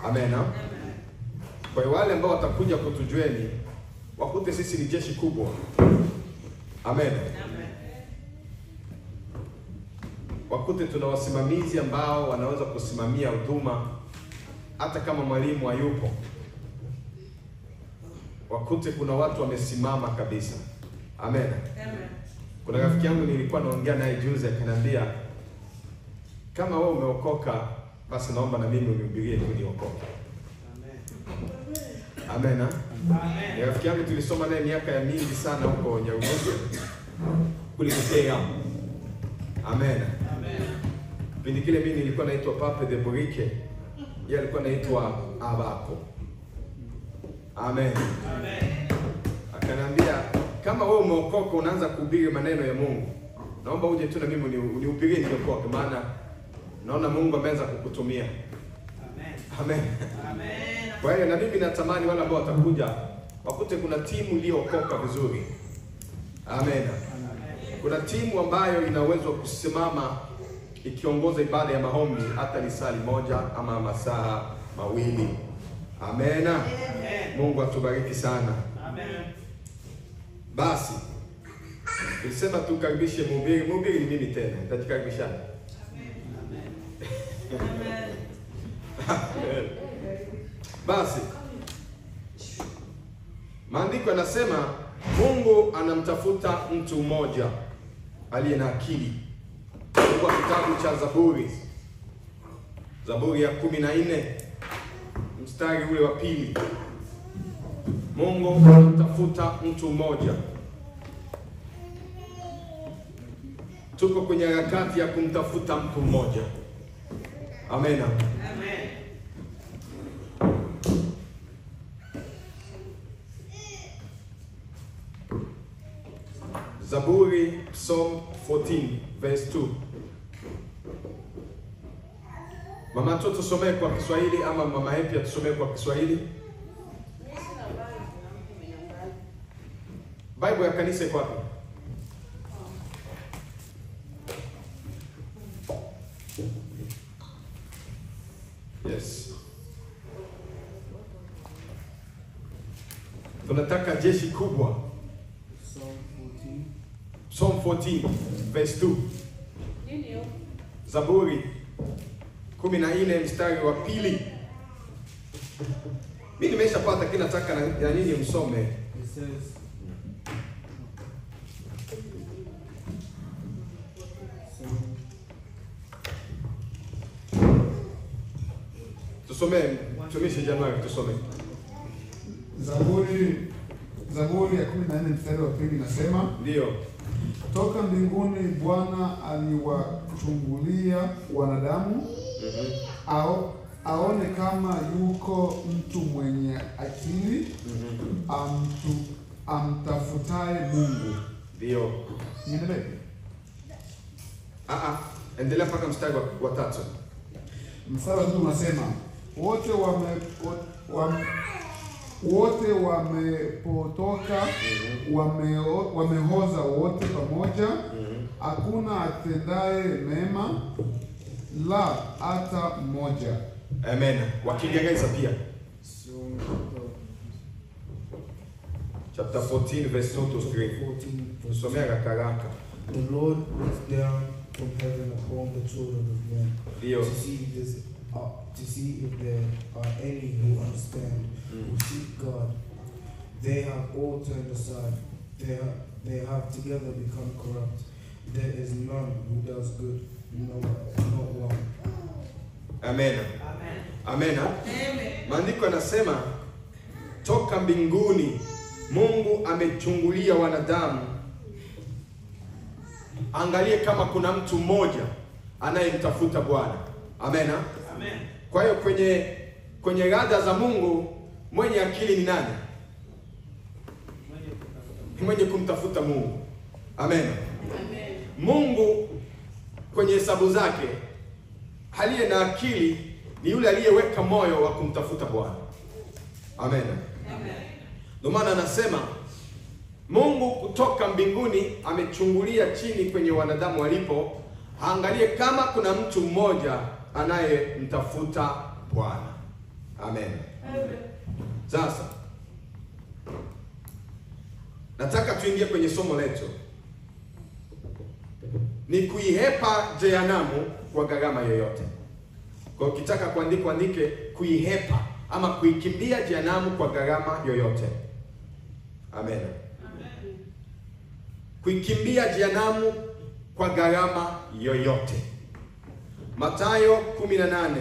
Amen. Kwa hiyo wale ambao watakuja kutujueni wakute sisi ni jeshi kubwa. Amen. Wakute tuna wasimamizi ambao wanaweza kusimamia huduma hata kama mwalimu hayupo. Wakute kuna watu wamesimama kabisa. Amen. Kuna rafiki yangu nilikuwa naongea naye juzi akaniambia, kama wewe umeokoka basi naomba na mimi unihubirie tu niokoke. Amen. Amen. Rafiki yangu tulisoma naye miaka ya mingi sana huko Nyarugusu kulikosea. Amen. Pindi kile mimi nilikuwa naitwa Pape de Borike, yeye alikuwa naitwa Abako. Amen. Akaniambia, kama wewe umeokoka unaanza kuhubiri maneno ya Mungu, naomba uje tu na mimi unihubirie niokoke, maana naona Mungu ameanza kukutumia. Amen. Kwa hiyo na mimi natamani wale ambao watakuja wakute kuna timu iliyookoka vizuri. Amen. Kuna timu ambayo ina uwezo wa kusimama ikiongoza ibada ya maombi hata ni saa moja ama masaa mawili. Amen. Mungu atubariki sana. Amen. Basi nilisema tukaribishe mhubiri. Mhubiri ni mimi tena. Nitajikaribisha. Amen. Basi maandiko yanasema Mungu anamtafuta mtu mmoja aliye na akili. Kwa kitabu cha Zaburi ya 14 mstari ule wa 2. Mungu anamtafuta mtu mmoja. Tuko kwenye harakati ya kumtafuta mtu mmoja. Amen. Amen. Zaburi, Psalm 14 verse 2. Mama tu tusomee kwa Kiswahili ama mama Happy tusomee kwa Kiswahili. Bible ya kanisa iko wapi? Yes. Tunataka jeshi kubwa. Psalm 14 verse 2. Zaburi 14 mstari wa 2. Mimi nimeshapata kila nataka na nini msome. It says tusome tumishi Januari tusome. Zaburi ya 14 mstari wa 2 nasema, ndio. Toka mbinguni Bwana aliwachungulia wanadamu, aone kama yuko mtu mwenye akili, amtafutaye Mungu. Ndio. Niendelee. Endelea mpaka mstari wa 3. Mstari wa 3 unasema, wote wamepotoka, wamehoza wote pamoja, hakuna atendaye mema, la hata mmoja. Amen. Wakiingereza pia. Chapter 14 verse 2 to 3. Tusome haraka. The Lord looks down from heaven upon the children of men to see if there are any who understand, who seek God. They have all turned aside. They have together become corrupt. There is none who does good, no, not one. Amen. Amen. Maandiko yanasema toka mbinguni Mungu amechungulia wanadamu, angalie kama kuna mtu mmoja anayemtafuta Bwana. Amen. Amen. Kwa hiyo kwenye rada za Mungu mwenye akili ni nani? Mwenye kumtafuta Mungu. Amen. Amen. Mungu kwenye hesabu zake aliye na akili ni yule aliyeweka moyo wa kumtafuta Bwana. Amen. Amen. Ndio maana anasema Mungu kutoka mbinguni amechungulia chini kwenye wanadamu walipo, angalie kama kuna mtu mmoja anayemtafuta Bwana. Amen. Sasa nataka tuingie kwenye somo letu. Ni kuihepa jehanamu kwa gharama yoyote. Kwa ukitaka kuandika, andike kuihepa ama kuikimbia jehanamu kwa gharama yoyote. Amen. Kuikimbia jehanamu kwa gharama yoyote. Mathayo 18.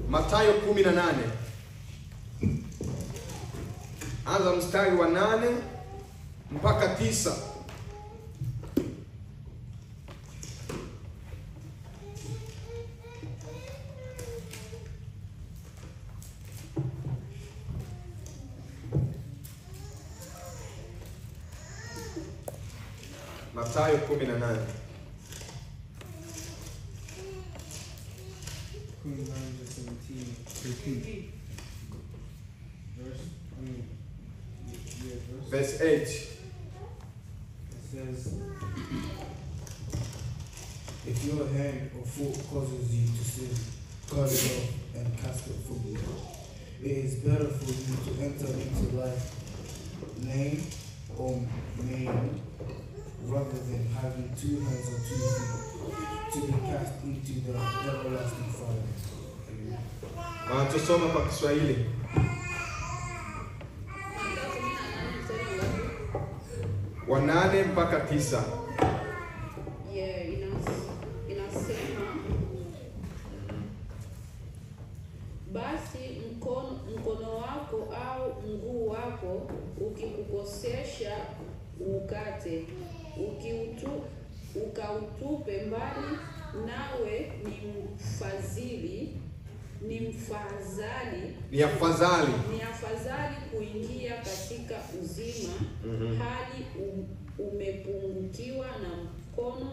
Mathayo 18. Anza mstari wa 8 mpaka 9. Mathayo 18. 17. Verse 8. It says, if your hand or foot causes you to sin, cut it off and cast it from you. It is better for you to enter into life lame or maimed, rather than having 2 hands or 2 feet to be cast into the everlasting fire. Tusoma kwa Kiswahili. Wa 8 mpaka 9. Inasema basi mkono wako au mguu wako ukikukosesha ukate, ukautupe mbali, nawe ni afadhali kuingia katika uzima hali umepungukiwa na mkono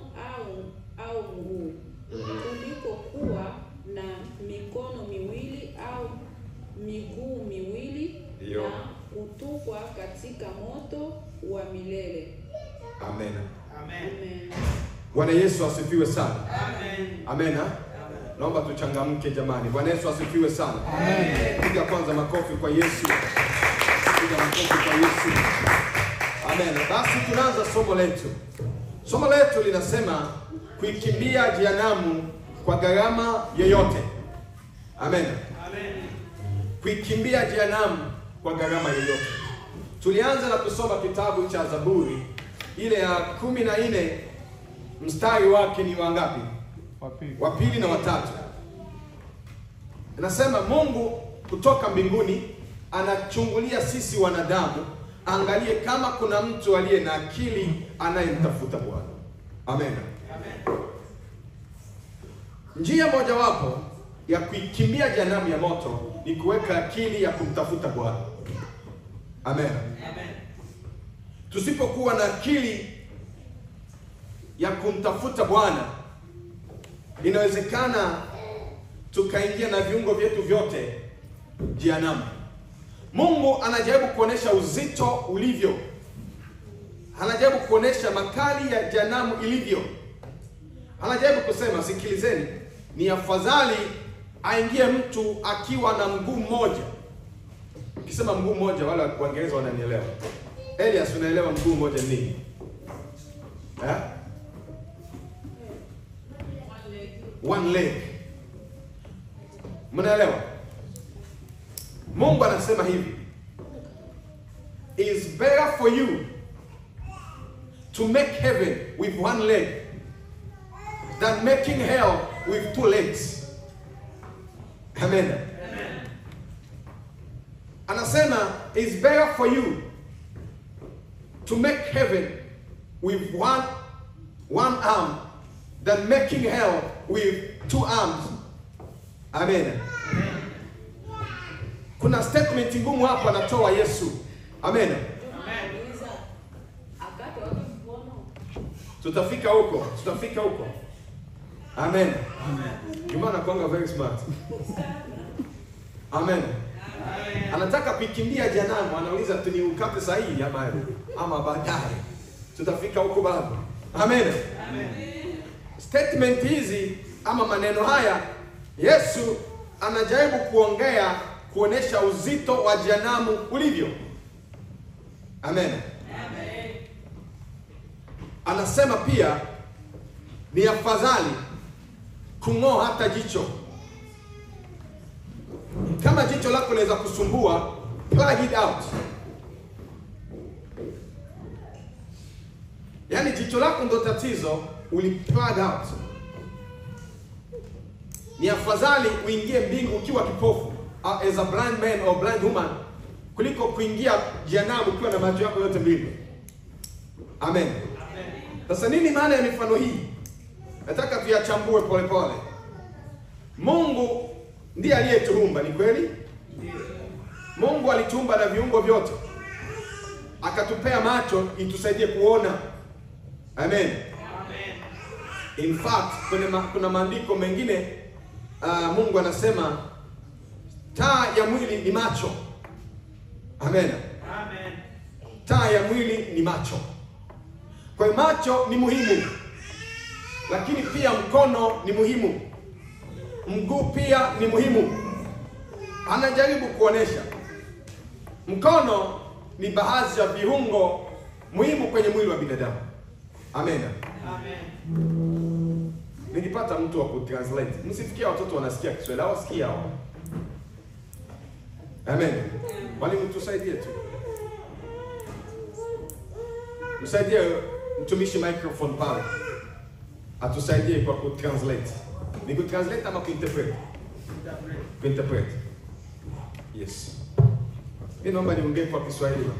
au mguu kuliko kuwa na mikono miwili au miguu miwili na kutupwa katika moto wa milele. Amen. Amen. Bwana Yesu asifiwe sana. Amen. Amen. Naomba tuchangamke jamani. Bwana Yesu asifiwe sana. Amen. Piga kwanza makofi kwa Yesu. Piga makofi kwa Yesu. Amen. Basi tunaanza somo letu. Somo letu linasema kuikimbia jehanamu kwa gharama yoyote. Amen. Amen. Kuikimbia jehanamu kwa gharama yoyote. Tulianza na kusoma kitabu cha Zaburi ile ya 14, mstari wake ni wangapi? Wa pili na wa 3. Inasema Mungu kutoka mbinguni anachungulia sisi wanadamu, angalie kama kuna mtu aliye na akili anayemtafuta Bwana. Amen. Amen. Njia mojawapo ya kuikimbia jehanamu ya moto ni kuweka akili ya kumtafuta Bwana. Amen. Amen. Tusipokuwa na akili ya kumtafuta Bwana, inawezekana tukaingia na viungo vyetu vyote jehanamu. Mungu anajaribu kuonesha uzito ulivyo. Anajaribu kuonesha makali ya jehanamu ilivyo. Anajaribu kusema, sikilizeni, ni afadhali aingie mtu akiwa na mguu mmoja. Ukisema mguu mmoja, wale Waingereza wananielewa. Elias, unaelewa mguu mmoja nini? One leg. Mnaelewa? Mungu anasema hivi, it's better for you to make heaven with one leg than making hell with 2 legs. Amen. Amen. Anasema it's better for you to make heaven with one arm than making hell with 2 arms. Amen. Amen. Kuna statement ngumu hapa anatoa Yesu. Amen. Amen. Tutafika huko. Amen. Amen. Jumana kwanga very smart. Amen. Amen. Anataka kukimbia jehanamu, anauliza tu ni ukate sahihi ama baadaye. Tutafika huko baba. Amen. Amen. statement hizi ama maneno haya Yesu anajaribu kuongea kuonesha uzito wa jehanamu ulivyo. Amen. Amen. Anasema pia ni afadhali kung'oa hata jicho. Kama jicho lako linaweza kusumbua, plug it out. Yaani jicho lako ndo tatizo, plug out. Ni afadhali uingie mbingu ukiwa kipofu, as a blind man or blind woman, kuliko kuingia jehanamu ukiwa na macho yako yote mbili. Amen. Sasa nini maana ya mifano hii? Nataka tuyachambue pole pole. Mungu ndiye aliyetuumba, ni kweli? Mungu alituumba na viungo vyote. Akatupea macho itusaidie kuona. Amen. In fact, kuna maandiko mengine Mungu anasema taa ya mwili ni macho. Amen. Amen. Taa ya mwili ni macho. Kwa hiyo macho ni muhimu, lakini pia mkono ni muhimu, mguu pia ni muhimu. Anajaribu kuonesha mkono ni baadhi ya viungo muhimu kwenye mwili wa binadamu. Amen. Amen. Nilipata mtu wa kutranslate. Msifikia watoto wanasikia Kiswahili, hawasikia hao. Amen. Mwalimu tusaidie tu. Msaidie mtumishi microphone pale. Atusaidie kwa kutranslate. Ni kutranslate ama kuinterpret? Kuinterpret. Yes. Mimi naomba niongee kwa Kiswahili.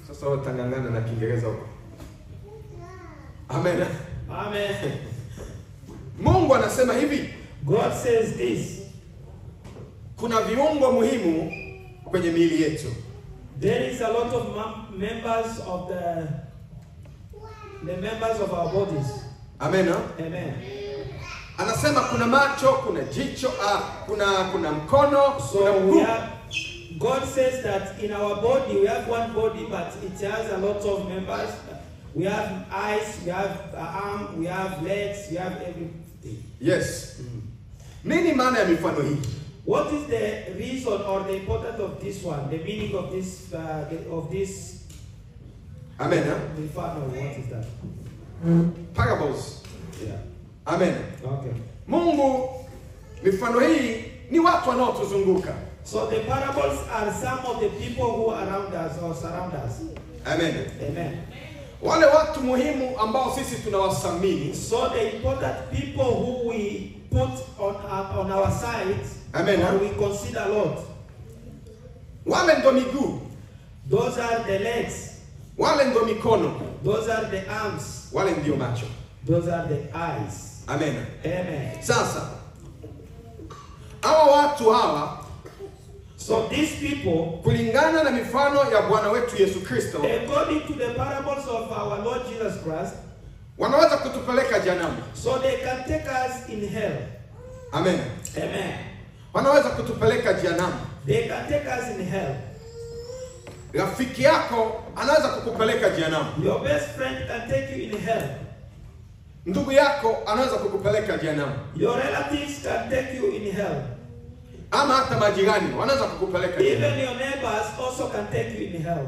Sasa watangangana na Kiingereza huko. Amen. Amen. Mungu anasema hivi. God says this. Kuna viungo muhimu kwenye miili yetu. There is a lot of members of the members of our bodies. Amen. Amen. Anasema kuna macho, kuna jicho, kuna mkono, kuna So mguu. God says that in our body we have one body, but it has a lot of members. We have eyes, we have arm, we have legs, we have everything. Yes. Nini maana ya mifano hii? What is the reason or the importance of this one? The meaning of this Amen. mifano? What is that? Parables. Yeah. Amen. Okay. Mungu, mifano hii ni watu wanaotuzunguka. So the parables are some of the people who are around us or surround us. Amen. Amen. Wale watu muhimu ambao sisi tunawathamini. So the important people who we put on our side, Amen. or we consider a lot. Wale ndo miguu. Those are the legs. Wale ndo mikono. Those are the arms. Wale ndio macho. Those are the eyes. Amen. Amen. Sasa hawa watu hawa, So these people, kulingana na mifano ya Bwana wetu Yesu Kristo, according to the parables of our Lord Jesus Christ, wanaweza kutupeleka jehanamu. so they can take us in hell. Amen. Amen. Wanaweza kutupeleka jehanamu. They can take us in hell. Rafiki yako anaweza kukupeleka jehanamu. Your best friend can take you in hell. Ndugu yako anaweza kukupeleka jehanamu. Your relatives can take you in hell. Ama hata majirani wanaweza kukupeleka jehanamu. Even your neighbors also can take you in hell.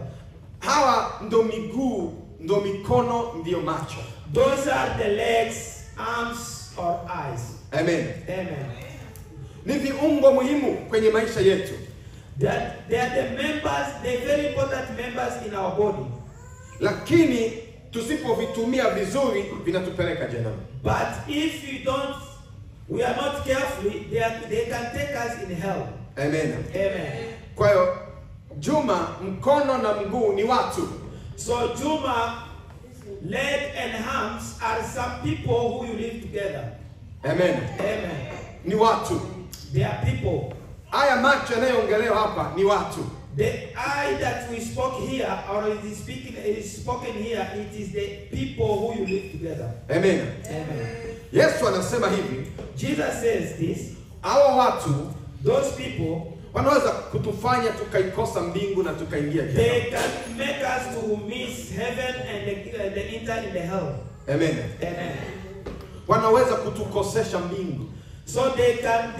Hawa ndo miguu, ndo mikono, ndio macho. Those are the legs, arms, or eyes. Amen. Amen. Ni viungo muhimu kwenye maisha yetu. They are the members, the very important members in our body. Lakini tusipovitumia vizuri vinatupeleka jehanamu. But if we are not carefully, they can take us in hell. Amen. Amen. Kwa hiyo Juma, mkono na mguu ni watu. So Juma, leg and arms are some people who you live together. Amen. Amen. Ni watu. They are people. Haya macho yanayoongelewa hapa ni watu. The eye that we spoke here, or it is spoken here, it is the people who you live together. Amen. Amen. Yesu anasema hivi, Jesus says this, hawa watu those people, wanaweza kutufanya tukaikosa mbingu na tukaingia they jehanamu. can make us to miss heaven and the enter in the hell. Amen. Amen. Wanaweza kutukosesha mbingu. So they can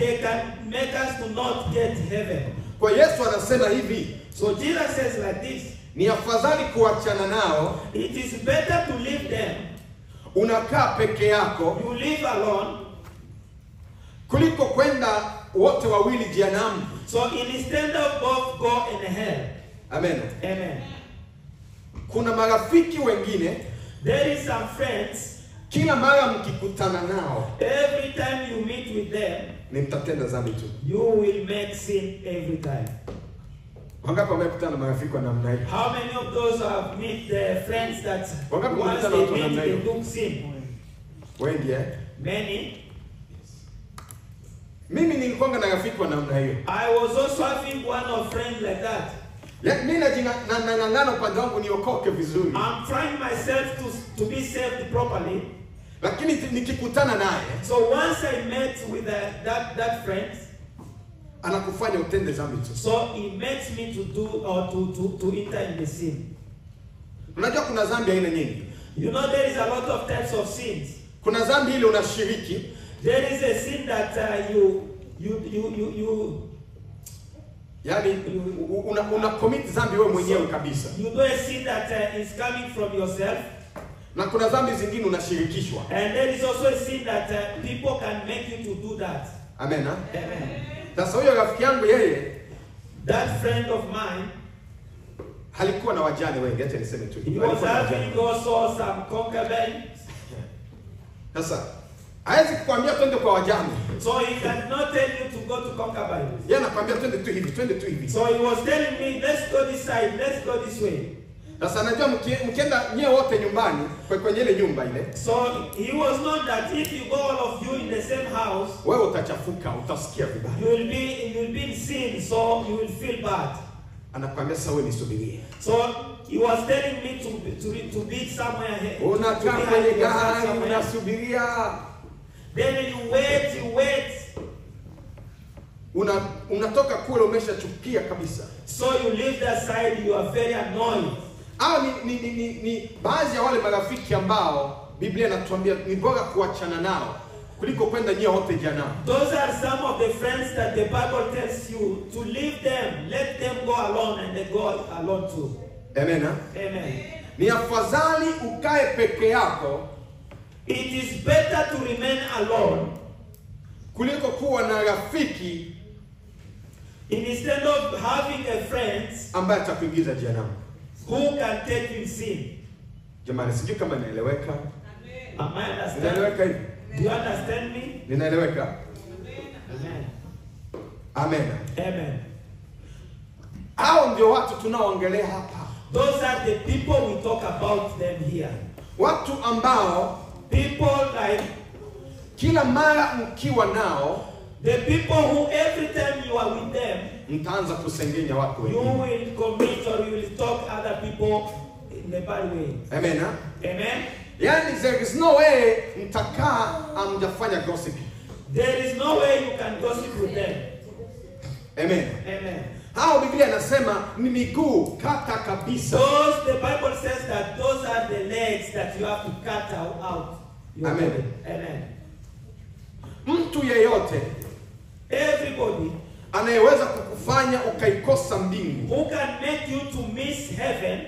make us to not get heaven. Kwa Yesu anasema hivi, So Jesus says like this, ni afadhali kuachana nao, it is better to leave them, unakaa peke yako, you live alone, kuliko kwenda wote wawili jehanamu. so instead of both go in hell. Amen. Amen. Kuna marafiki wengine, There is some friends, kila mara mkikutana nao every time you meet with them, ni mtatenda dhambi tu. you will make sin every time. Wangapi wamekutana na marafiki wa namna hiyo? How many of those have met the friends that Wangapi once wamekutana na they watu wa meet namna they hiyo? do sin? Wengi eh? Many. Mimi nilikuwa na rafiki wa namna hiyo. I was also having one of friends like that. Mimi nang'ang'ana upande wangu niokoke vizuri. I'm trying myself to be saved properly. Lakini nikikutana naye, So once I met with that friend, anakufanya utende dhambi tu. so he makes me to do or to enter in the sin. Unajua kuna dhambi aina nyingi. You know there is a lot of types of sins. Kuna dhambi ile unashiriki, There is a sin that you yani una commit dhambi wewe mwenyewe kabisa. you do a sin that is coming from yourself. Na kuna dhambi zingine unashirikishwa. And there is also a sin that people can make you to do that. Amen. Ha? Amen. Sasa huyo rafiki yangu yeye That friend of mine, halikuwa na wajane wengi, acha niseme tu. he hivyo. was Alikuwa na wajane having wengi. also some concubines. Sasa hawezi kukwambia twende kwa wajane. So he cannot tell you to go to concubines. Yeye anakuambia twende tu hivi, twende tu hivi. So he was telling me, let's go this side, let's go this way. Sasa najua mkienda nyewe wote nyumbani kwenye ile nyumba ile, So he was known that if you go all of you in the same house, wewe utachafuka, utasikia vibaya. you will be in sin, so you will feel bad. Anakuambia sasa wewe nisubirie. So he was telling me to be somewhere here. Unakaa kwenye gari unasubiria. Then you wait. Unatoka kule umeshachukia kabisa. So you leave that side, you are very annoyed. Hao ni baadhi ya wale marafiki ambao Biblia inatuambia ni bora kuachana nao kuliko kwenda nyewe wote jehanamu. Those are some of the friends that the Bible tells you to leave them, let them go alone and they go alone too. Amen. Ha? Amen. Ni afadhali ukae peke yako It is better to remain alone kuliko kuwa na rafiki instead of having a friend ambaye atakuingiza jehanamu. who can take you in sin. Jamani, sijui kama inaeleweka. Am I understand? Inaeleweka hivi? Do you understand me? Ninaeleweka? Amen. Amen. Amen. Hao ndio watu tunaoongelea hapa. Those are the people we talk about them here. Watu ambao People like kila mara mkiwa nao the people who every time you are with them, mtaanza kusengenya watu you wengine. will commit or you will talk other people in a bad way. Amen. Ha? Amen. Yani there is no way mtakaa amjafanya gossip. There is no way you can gossip with them. Amen. Amen. Hao Biblia inasema ni miguu kata kabisa. Those, the Bible says that those are the legs that you have to cut out. Your Amen. body. Amen. Mtu yeyote Everybody anayeweza kukufanya ukaikosa mbingu who can make you to miss heaven,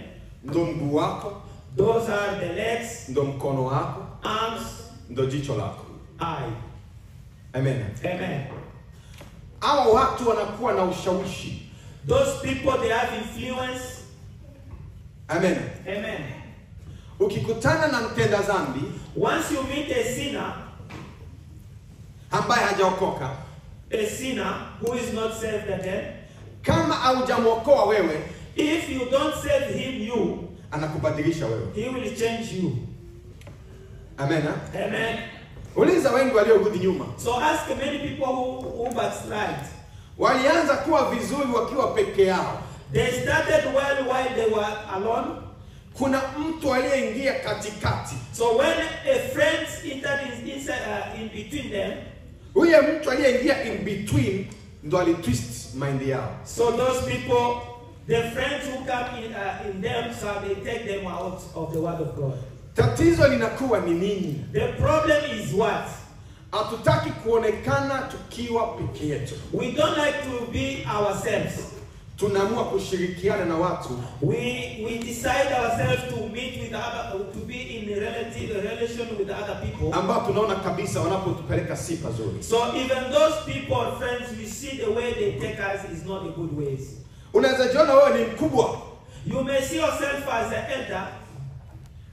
ndo mguu wako, those are the legs, ndo mkono wako, arms, ndo jicho lako. eye. Amen. Amen. Hao watu wanakuwa na ushawishi. Those people, they have influence. Amen. Amen. Ukikutana na mtenda dhambi Once you meet a sinner ambaye hajaokoka, a sinner who is not saved again, kama haujamwokoa wewe, if you don't save him, you, anakubadilisha wewe. he will change you. Amen. Ha? Amen. Uliza wengi waliorudi nyuma. So ask many people who backslide. Walianza kuwa vizuri wakiwa peke yao. They started well while they were alone. Kuna mtu aliyeingia katikati. So when a friend entered in between them, Huyo mtu aliyeingia in between ndo alitwist mind yao. so those people, the friends who come in them, so they take them out of the word of God. Tatizo linakuwa ni nini? The problem is what? Hatutaki kuonekana tukiwa peke yetu. We don't like to be ourselves. Tunaamua kushirikiana na watu. We decide ourselves to meet with other, to be in a relation with other people. Ambao tunaona kabisa wanapotupeleka si pazuri. So even those people or friends, we see the way they take us is not a good ways. Unaweza jiona wewe ni mkubwa. You may see yourself as an elder.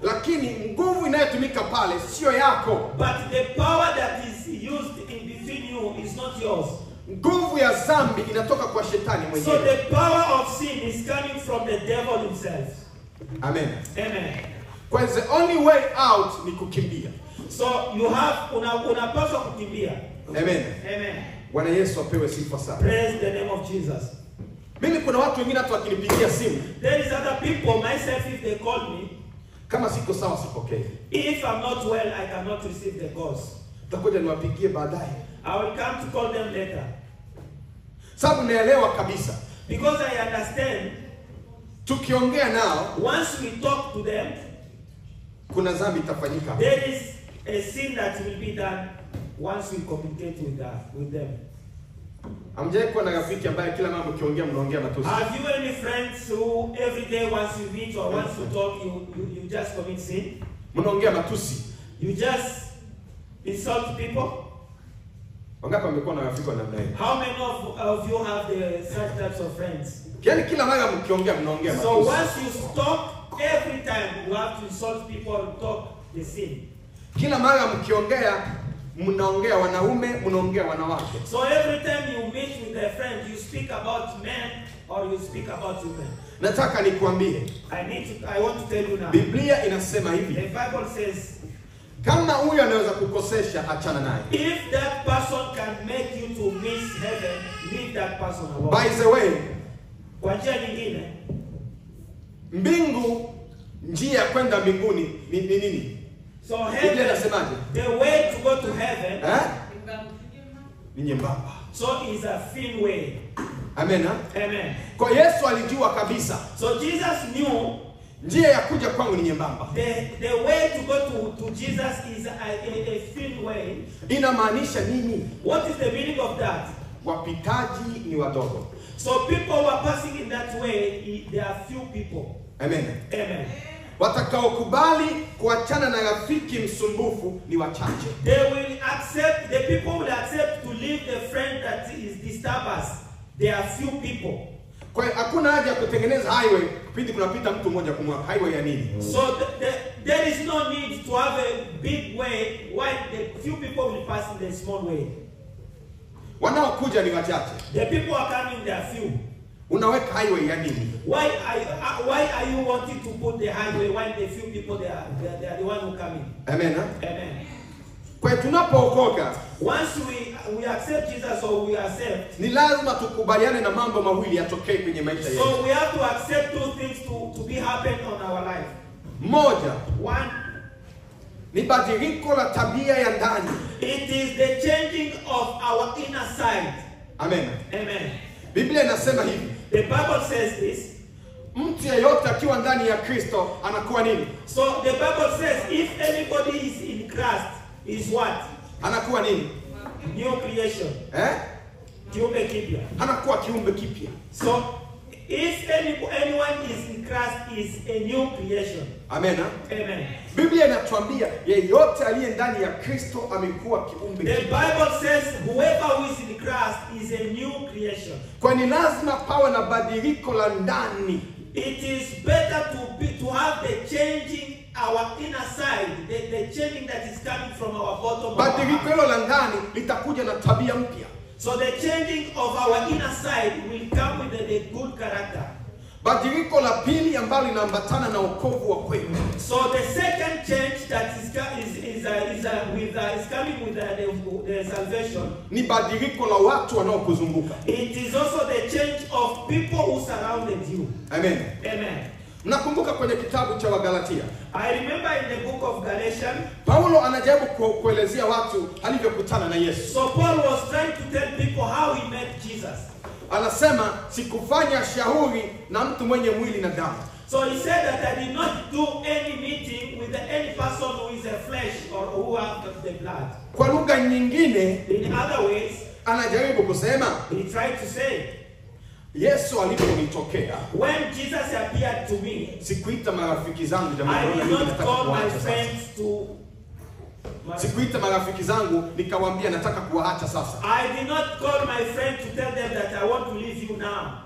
Lakini nguvu inayotumika pale sio yako. But the power that is used in between you is not yours. Nguvu ya dhambi inatoka kwa shetani So mwenyewe. the power of sin is coming from the devil himself. Amen. Amen. Kwa the only way out ni kukimbia. So you have unapaswa kukimbia. Amen. Amen. Bwana Yesu apewe sifa sana. Praise the name of Jesus. Mimi kuna watu wengine hata wakinipigia simu, There is other people, myself, if they call me, kama siko sawa sipokee. if I'm not well, I cannot receive the calls. Takuja niwapigie baadaye. I will come to call them later. Sababu naelewa kabisa. Because I understand, Tukiongea nao, once we talk to them, kuna dhambi itafanyika. there is a sin that will be done once we communicate with them. Hamjawahi kuwa na rafiki ambaye kila mara mkiongea mnaongea matusi? Have you any friends who every day once you meet or once you talk, you just commit sin? Mnaongea matusi. You just insult people? Wangapi wamekuwa na rafiki wa namna hiyo? How many of you have such types of friends? Yaani kila mara mkiongea mnaongea So matusi. once you stop, every time you have to insult people and talk the sin. Kila mara mkiongea mnaongea wanaume, mnaongea wanawake. So every time you meet with a friend, you speak about men or you speak about women. Nataka nikuambie, I want to tell you now. Biblia inasema The hivi, Bible says, kama huyu anaweza kukosesha, achana naye. if that person can make you to miss heaven, leave that person alone. By the way, Kwa njia nyingine, mbingu, njia ya kwenda mbinguni ni nini? so Biblia heaven, inasemaje? the way to go to heaven, Ni nyembamba. so is a thin way. Amen. Amen. Kwa Yesu alijua kabisa So Jesus knew njia ya kuja kwangu ni nyembamba. the way to go to Jesus is a thin way. Inamaanisha nini? What is the meaning of that? Wapitaji ni wadogo. So people who are passing in that way, there are few people. Amen. Amen. Watakaokubali kuachana na rafiki msumbufu ni wachache. They will accept, the people will accept to leave the friend that is disturbance. There are few people. Kwa hiyo hakuna haja ya kutengeneza highway pindi kunapita mtu mmoja kwa mwaka. Highway ya nini? So there is no need to have a big way while the few people will pass in the small way. Wanaokuja ni wachache. The people are coming, they are few. Unaweka highway ya nini? Why are you wanting to put the highway while the few people they are the one who come in? Amen. Amen. Kwa hiyo tunapookoka Once we accept Jesus or we accept, ni lazima tukubaliane na mambo mawili yatokee kwenye maisha yetu. so we have to accept two things to be happen on our life. Moja One, ni badiliko la tabia ya ndani. it is the changing of our inner side. Amen. Amen. Biblia inasema hivi, The Bible says this. mtu yeyote akiwa ndani ya Kristo anakuwa nini? So the Bible says if anybody is in Christ is what? Anakuwa nini? New creation. Kiumbe kipya. Anakuwa kiumbe kipya. So if anyone is in Christ is a new creation. Amen. Amen. Biblia inatuambia yeyote aliye ndani ya Kristo amekuwa kiumbe The kipya. Bible says whoever who is in Christ is a new creation. Kwa ni lazima pawe na badiliko la ndani. It is better to have the changing our inner side, the changing that is coming from our bottom of our Badiliko heart. hilo la ndani litakuja na tabia mpya. So the changing of our inner side will come with the good character. Badiliko la pili ambalo linaambatana na wokovu wa kweli. So the second change that is coming with the salvation. Ni badiliko la watu wanaokuzunguka. It is also the change of people who surrounded you. Amen. Amen. Mnakumbuka kwenye kitabu cha Wagalatia, I remember in the book of Galatians, Paulo anajaribu kuelezea watu alivyokutana na Yesu. so Paul was trying to tell people how he met Jesus. Anasema sikufanya shauri na mtu mwenye mwili na damu. So he said that I did not do any meeting with any person who is a flesh or who has the blood. Kwa lugha nyingine, In other ways, anajaribu kusema he tried to say, Yesu aliponitokea, when Jesus appeared to me, sikuita marafiki zangu jamani, I naona did mimi not nataka call my kuacha sasa. friends to. Sikuita marafiki zangu nikawaambia nataka kuwaacha sasa. I did not call my friend to tell them that I want to leave you now.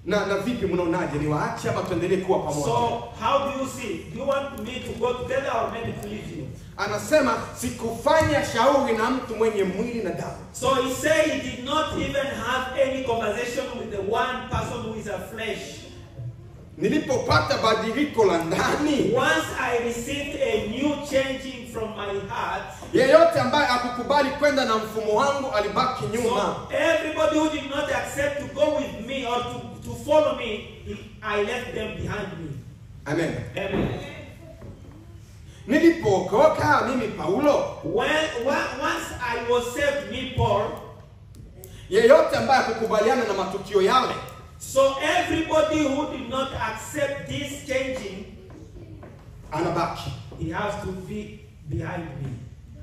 Na vipi mnaonaje, niwaache ama tuendelee kuwa pamoja? So how do you see? Do you want me to go together or maybe to leave you? Anasema sikufanya shauri na mtu mwenye mwili na damu. So he said he did not even have any conversation with the one person who is a flesh. Nilipopata badiliko la ndani, Once I received a new changing from my heart, yeyote ambaye hakukubali kwenda na mfumo wangu alibaki nyuma. so everybody who did not accept to go with me or to follow me, I left them behind me. Amen. Amen. Nilipookoka mimi Paulo, Once I was saved, me Paul, yeyote ambaye hakukubaliana na matukio yale, so everybody who did not accept this changing, anabaki. he has to be behind me.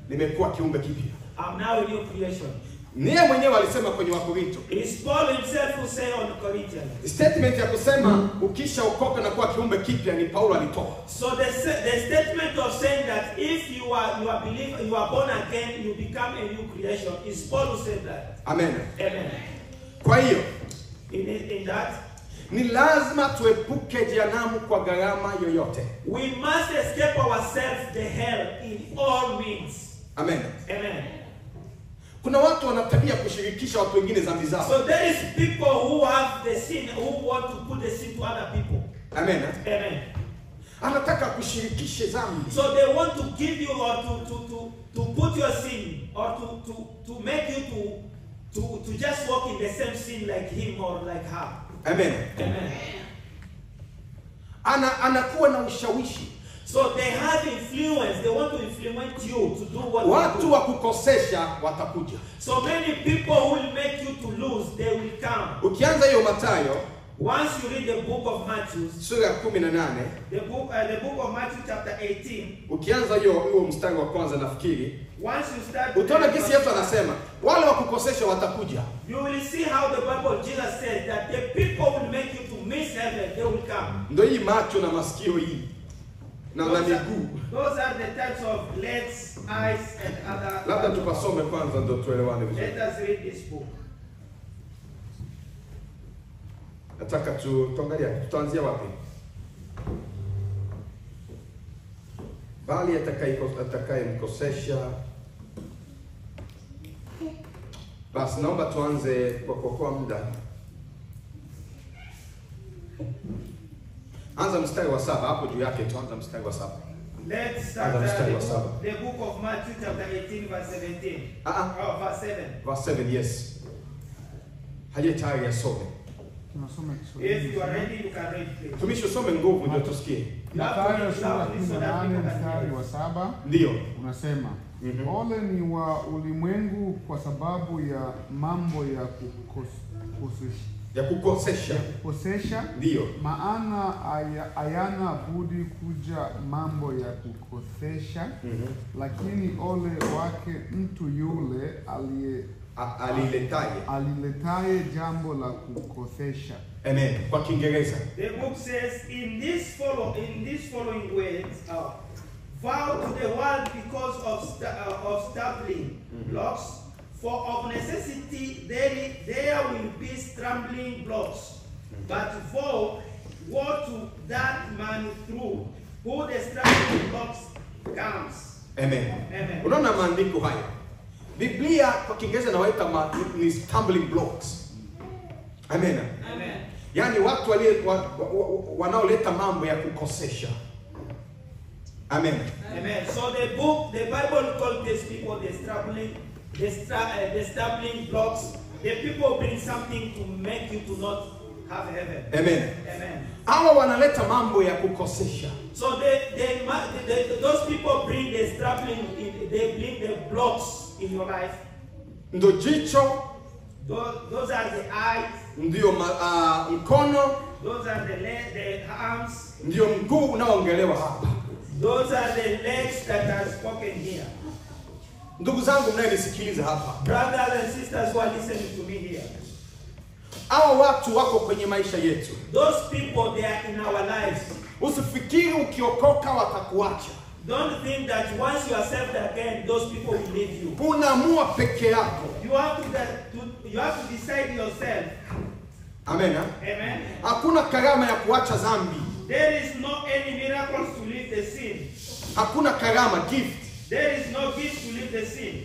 Nimekuwa kiumbe kipya. I'm now a new creation. Niye mwenyewe alisema kwenye Wakorinto. It's Paul himself who say on Corinthians. Statement ya kusema ukishaokoka na kuwa kiumbe kipya ni Paulo alitoa. So the statement of saying that if you are born again, you become a new creation, is Paul who said that. Amen. Amen. Kwa hiyo In that, ni lazima tuepuke jehanamu kwa gharama yoyote. we must escape ourselves the hell in all means. Amen. Amen. Kuna watu wana tabia kushirikisha watu wengine dhambi zao. So there is people who have the sin, who want to put the sin to other people. Amen. Amen. Anataka kushirikishe dhambi. So they want to give you or to put your sin or to make you to just walk in the same sin like him or like her. Amen. Amen. Anakuwa na ushawishi. So they have influence. They want to influence you to do what Watu you do. wa kukosesha watakuja. So many people who will make you to lose, they will come. Ukianza hiyo Mathayo Once you read the book of Matthew, sura ya 18, the book of Matthew chapter 18, ukianza huo mstari wa kwanza nafikiri, once you start, utaona kisi Yesu anasema wale wa kukosesha watakuja. you will see how the Bible, Jesus says that the people will make you to miss heaven, they will come. Ndio hii macho na masikio hii na miguu. Those are the types of legs, eyes, and other. Labda tupasome kwanza ndio tuelewane vizuri. Let us read this book. Nataka tuangalia tutaanzia wapi? Bali atakayemkosesha. Basi naomba tuanze kwa kuokoa muda. Anza mstari wa 7 hapo juu yake, tuanza mstari wa 7. Let's start the book of Matthew chapter 18 verse 17. Verse 7. Verse 7, yes. Haje tayari asome. Tunasoma If Kiswahili. you are ready, you can read, please. Tumishi usome nguvu ndio tusikie. Mathayo sura 18 mstari wa 7 Ndio. unasema, ole ni wa ulimwengu kwa sababu ya mambo ya kukosesha, Ndio. maana hayana budi kuja mambo ya kukosesha, lakini ole wake mtu yule aliletaye jambo la kukosesha. Amen. Kwa Kiingereza. The book says, in this following words, vow to the world because of stumbling blocks, for of necessity there will be stumbling blocks. But woe to that man through who the stumbling blocks comes. Amen. Amen. Unaona maandiko haya. Biblia kwa Kiingereza inawaita ni stumbling blocks. Amen. Amen. Yaani watu wanaoleta mambo ya kukosesha. Amen. Amen. So the Bible calls these people the stumbling blocks. The people bring something to make you to not have heaven. Amen. Amen. Hawa wanaleta mambo ya kukosesha. So those people bring the stumbling, they bring the blocks in your life. Ndo jicho, Those are the eyes. ndio mkono, those are the arms, ndio mguu unaoongelewa hapa. those are the legs that are spoken here. Ndugu zangu mnayenisikiliza hapa, Brothers and sisters who are listening to me here, hao watu wako kwenye maisha yetu. those people, they are in our lives. Usifikiri ukiokoka watakuacha. Don't think that once you are saved again, those people will leave you. Unaamua peke yako. You have to decide yourself. Amen. Amen. Hakuna karama ya kuacha dhambi. There is no any miracles to leave the sin. Hakuna karama, gift. There is no gift to leave the sin.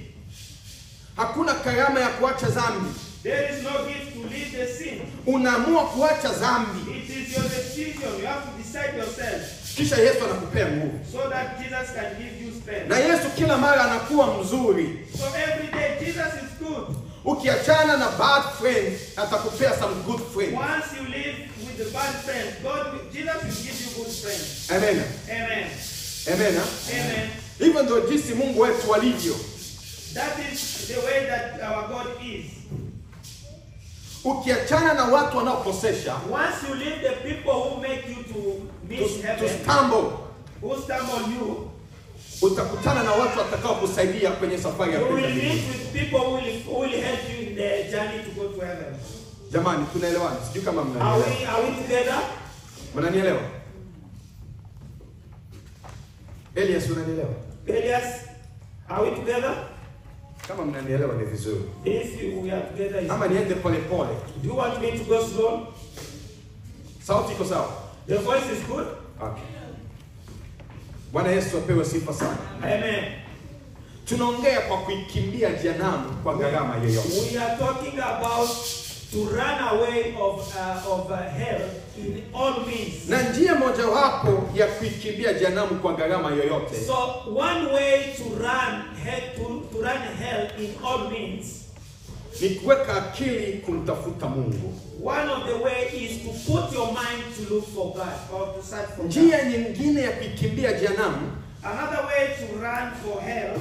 Hakuna karama ya kuacha dhambi. There is no gift to leave the sin. Unaamua kuacha dhambi. It is your decision. You have to decide yourself. Kisha Yesu anakupea nguvu. So that Jesus can give you strength. Na Yesu kila mara anakuwa mzuri. So every day Jesus is good. Ukiachana na bad friends, atakupea some good friends. Once you live with the bad friends, Jesus will give you good friends. Amen. Amen. Amen. Amen. Hivyo ndio jinsi Mungu wetu alivyo. That is the way that our God is. Ukiachana na watu wanaokosesha, Once you leave the people who make you to miss to heaven, stumble, who stumble you, utakutana na watu watakao kusaidia kwenye safari ya you kwenda will mbinguni. meet with people who will help you in the journey to go to heaven. Jamani, tunaelewana? Sijui kama Are mnanielewa. we together? Mnanielewa? Elias, unanielewa? Elias, are we together? Kama mnanielewa ni vizuri. If we are together, Ama niende pole pole. do you want me to go slow? Sauti iko sawa? The voice is good? Okay. Bwana Yesu apewe sifa sana. Amen. Tunaongea kwa kuikimbia jehanamu kwa gharama yoyote. We are talking about to run away of hell in all means. Na njia mojawapo ya kuikimbia jehanamu kwa gharama yoyote So one way to run hell in all means, ni kuweka akili kumtafuta Mungu. one of the way is to put your mind to look for God or to search for God. Njia nyingine ya kuikimbia jehanamu Another way to run for hell,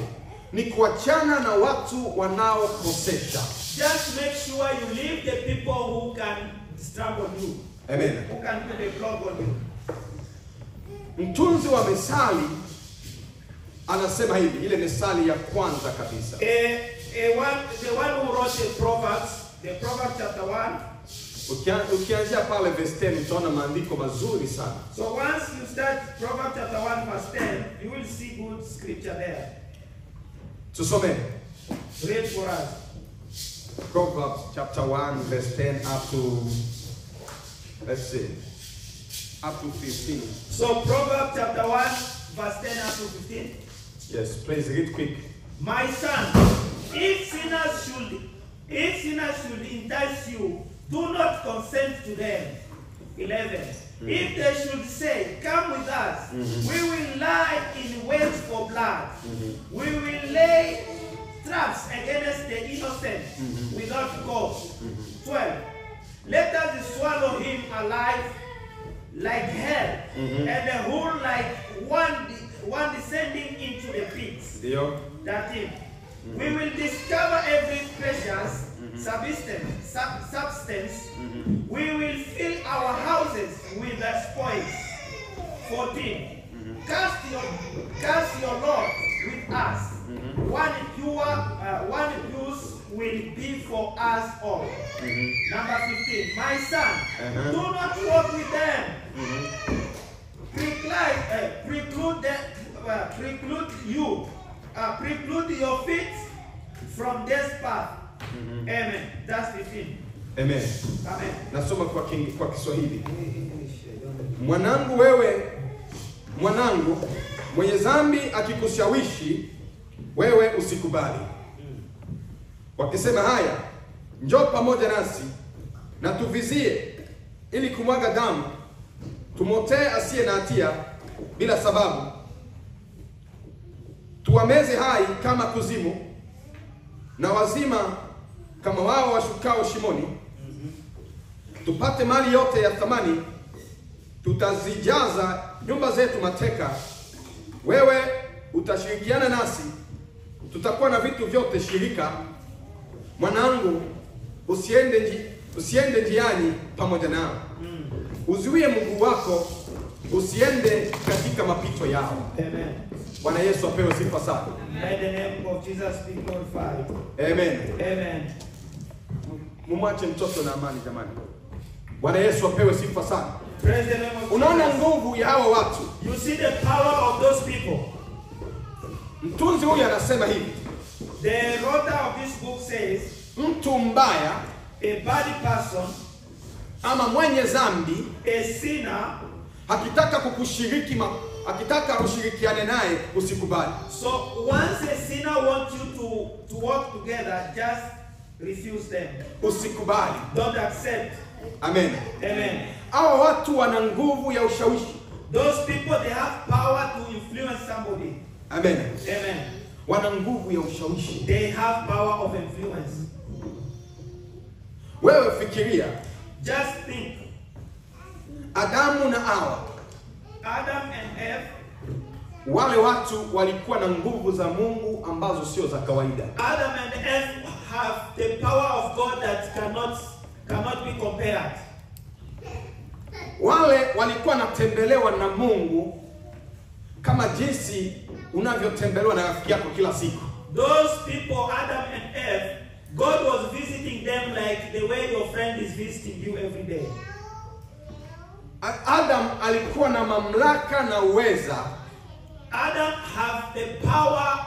ni kuachana na watu wanaokosesha. just make sure you leave the people who can struggle you. Amen. Who can put a plug on you. Mtunzi wa methali anasema hivi, ile methali ya kwanza kabisa. The one who wrote the Proverbs chapter 1. Ukianzia pale verse 10 utaona maandiko mazuri sana. So once you start Proverbs chapter 1 verse 10, you will see good scripture there. Tusome. Read for us. Proverbs chapter 1 verse 10 up to, let's see, up to 15. So Proverbs chapter 1 verse 10 up to 15. Yes, please read quick. My son, if sinners should entice you, do not consent to them. 11. If they should say, come with us, we will lie in wait for blood. We will lay traps against the innocent without cause. 12. Let us swallow him alive like hell, and the whole like one descending into the pits. Ndio. 13. We will discover every precious substance. We will fill our houses with the spoils. 14. Cast your lot with us. One use will be for us all. Number 15. My son, do not walk with them. Preclude your feet from death's path. Amen. That's 15. Amen. Amen. Nasoma kwa Kiswahili. Mwanangu, mwenye dhambi akikushawishi, wewe usikubali. Wakisema haya, njoo pamoja nasi na tuvizie ili kumwaga damu, tumotee asiye na hatia bila sababu. Tuwameze hai kama kuzimu na wazima kama wao washukao shimoni. Tupate mali yote ya thamani, tutazijaza nyumba zetu mateka. Wewe utashirikiana nasi, tutakuwa na vitu vyote shirika. Mwanangu, usiende njiani pamoja nao. Uzuie mguu wako usiende katika mapito yao. Amen. Bwana Yesu apewe sifa sana. Let the name of Jesus be glorified. Amen. Amen. Mumwache mtoto na amani jamani. Bwana Yesu apewe sifa sana. Praise the name of Unaona Jesus. nguvu ya hawa watu. You see the power of those people. Mtunzi huyu anasema hivi. The author of this book says, Mtu mbaya a bad person, ama mwenye dhambi a sinner, akitaka ushirikiane naye usikubali. so once a sinner wants you to work together, just refuse them. Usikubali. Don't accept. Amen. Amen. Hawa watu wana nguvu ya ushawishi. Those people, they have power to influence somebody. Amen. Amen. Wana nguvu ya ushawishi. They have power of influence. Wewe fikiria, Just think. Adamu na Hawa, Adam and Eve, wale watu walikuwa na nguvu za Mungu ambazo sio za kawaida. Adam and Eve have the power of God that cannot be compared. Wale walikuwa natembelewa na Mungu kama jinsi unavyotembelewa na rafiki yako kila siku. Those people, Adam and Eve, God was visiting them like the way your friend is visiting you every day. Adam alikuwa na mamlaka na uweza Adam have the power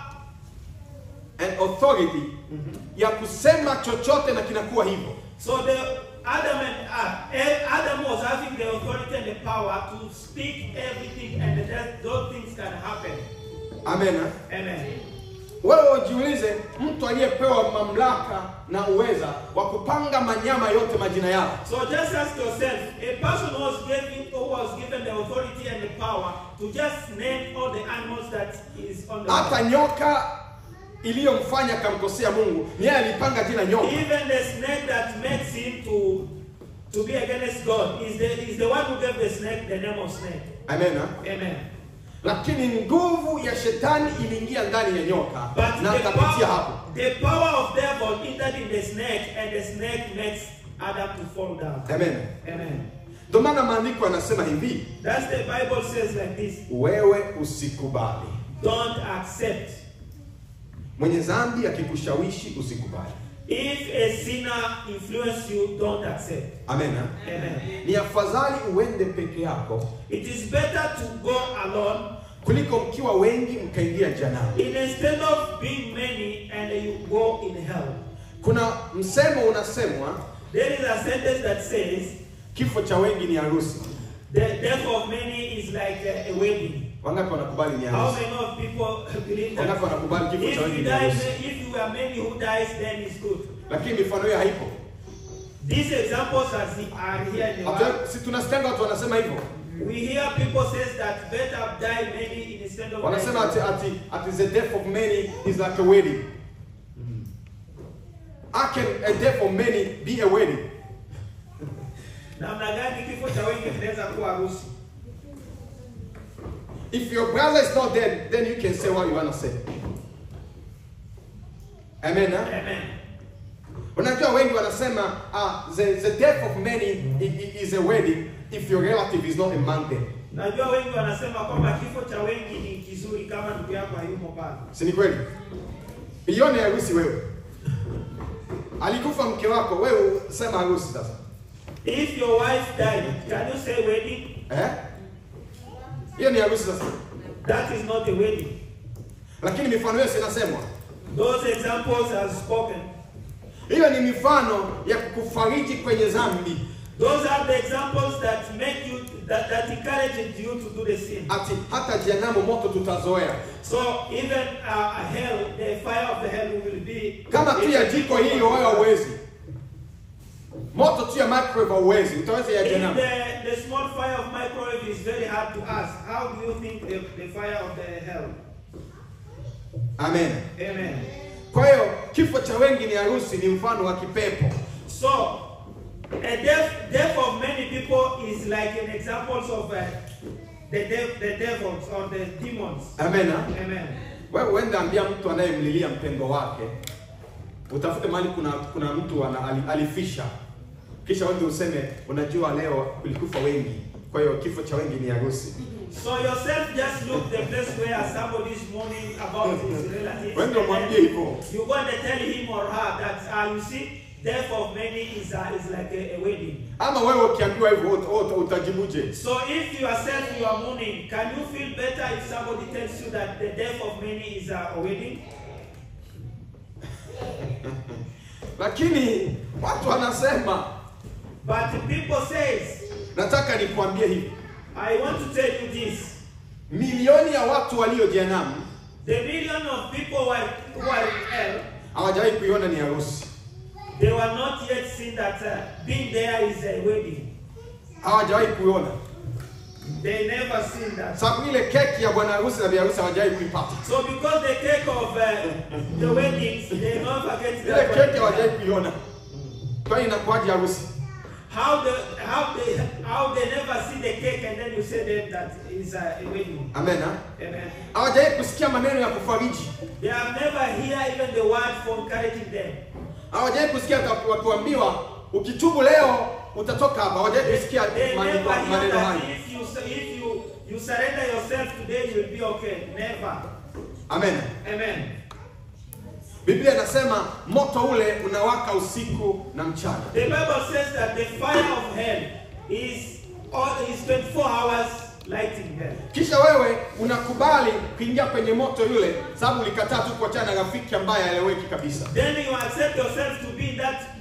and authority ya kusema chochote na kinakuwa hivyo. So Adam was having the authority and the power to speak everything, and those things can happen. Amen. Amen. Wewe ujiulize, mtu aliyepewa mamlaka na uweza wa kupanga manyama yote majina yao. So just ask yourself, a person who was given the authority and the power to just name all the animals that is on the Hata nyoka iliyomfanya kamkosea Mungu, yeye alipanga jina nyoka. even the snake that makes him to be against God is the one who gave the snake the name of snake. Amen. Amen. Lakini nguvu ya shetani iliingia ndani ya nyoka But na akapitia hapo. the power of devil entered in the snake, and the snake makes Adam to fall down. Amen. Amen. Ndio maana maandiko yanasema hivi, That's the Bible says like this. wewe usikubali. Don't accept. Mwenye dhambi akikushawishi usikubali. If a sinner influence you, don't accept. Amen. Amen. Ni afadhali uende peke yako It is better to go alone kuliko mkiwa wengi mkaingia jehanamu. instead of being many and you go in hell. Kuna msemo unasemwa, There is a sentence that says, kifo cha wengi ni harusi. the death of many is like a wedding. Wangapi wanakubali ni How harusi? many of people believe that? Wangapi wanakubali kifo cha wengi If ni harusi? you are many who dies, then it's good. Lakini mifano hiyo haipo. These examples are here in the Bible. Si tunasikia watu wanasema hivyo. We hear people say that better die many instead of Wanasema ati the death of many is like a wedding. How can a death of many be a wedding? namna gani kifo cha wengi kinaweza kuwa harusi? If your brother is not dead, then you can say what you want to say. Amen. Huh? Amen. Unajua wengi wanasema the death of many is a wedding if your relative is not among them. Najua wengi wanasema kwamba kifo cha wengi ni kizuri kama ndugu yako hayumo pale. Si ni kweli? Ione harusi wewe. Alikufa mke wako, wewe sema harusi sasa. If your wife died, can you say wedding? Hiyo ni harusi sasa. That is not a wedding. Lakini mifano hiyo sinasemwa. Those examples are spoken. Hiyo ni mifano ya kukufariji kwenye dhambi. Those are the examples that make you that encourage you to do the sin. Ati hata jehanamu moto tutazoea. So even hell, the fire of the hell will be. Kama tu ya jiko hiyo wewe hauwezi. Moto tu ya microwave hauwezi. Utaweza ya jehanamu. The small fire of microwave is very hard to us. How do you think the fire of the hell? Amen. Amen. Kwa hiyo kifo cha wengi ni harusi, ni mfano wa kipepo. So a death of many people is like an example of the devils or the demons. Amen. Amen. Wewe uende ambia mtu anayemlilia mpendo wake, utafute mahali kuna mtu alifisha. kisha wewe useme unajua leo kulikufa wengi, kwa hiyo kifo cha wengi ni harusi. So yourself just look the place where somebody is mourning about his relatives. Wewe ndio mwambie hivyo. You go and tell him or her that you see, death of many is like a wedding. Ama wewe ukiambiwa hivyo utajibuje? So if yourself you are mourning, can you feel better if somebody tells you that the death of many is a wedding? Lakini watu wanasema, but people says, nataka nikwambie hivi. I want to tell you this. Milioni ya watu walio jehanamu, the million of people who are in hell, hawajawahi kuiona ni harusi. They were not yet seen that being there is a wedding. Hawajawahi kuiona. They never seen that. Sababu ile keki ya bwana harusi na bi harusi hawajawahi kuipata. So because the cake of the weddings, they never get ile keki hawajawahi kuiona. Kwa hiyo inakuwaje harusi? How they never see the cake and then you say them that is a wedding. Amen. Amen. Hawajawahi kusikia maneno ya kufariji. They have never hear even the word for encouraging them. Hawajawahi kusikia wakiambiwa ukitubu leo utatoka hapa. Hawajawahi kusikia maneno hayo. If you surrender yourself today, you will be okay. Never. Amen. Amen. Biblia inasema moto ule unawaka usiku na mchana. The Bible says that the fire of hell is 24 hours lighting them. Kisha wewe unakubali kuingia kwenye moto yule sababu ulikataa tu kuachana na rafiki ambaye haeleweki kabisa. Then you accept yourself to be in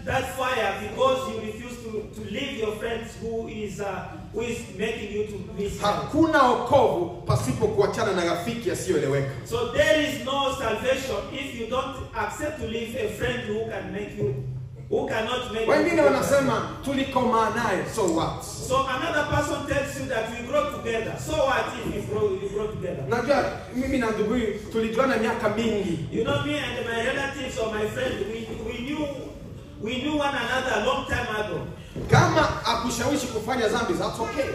that fire because you refuse to leave your friends who is making you to miss hell. Hakuna wokovu pasipo kuachana na rafiki asiyoeleweka. So there is no salvation if you don't accept to leave a friend who cannot make you. Wengine wanasema tulikomaa naye, so what? So another person tells you that we grow together. So what if you grow together? Najua mimi na ndugu tulijuana miaka mingi. You know, me and my relatives or my friends, we knew one another a long time ago. Kama akushawishi kufanya dhambi, that's okay.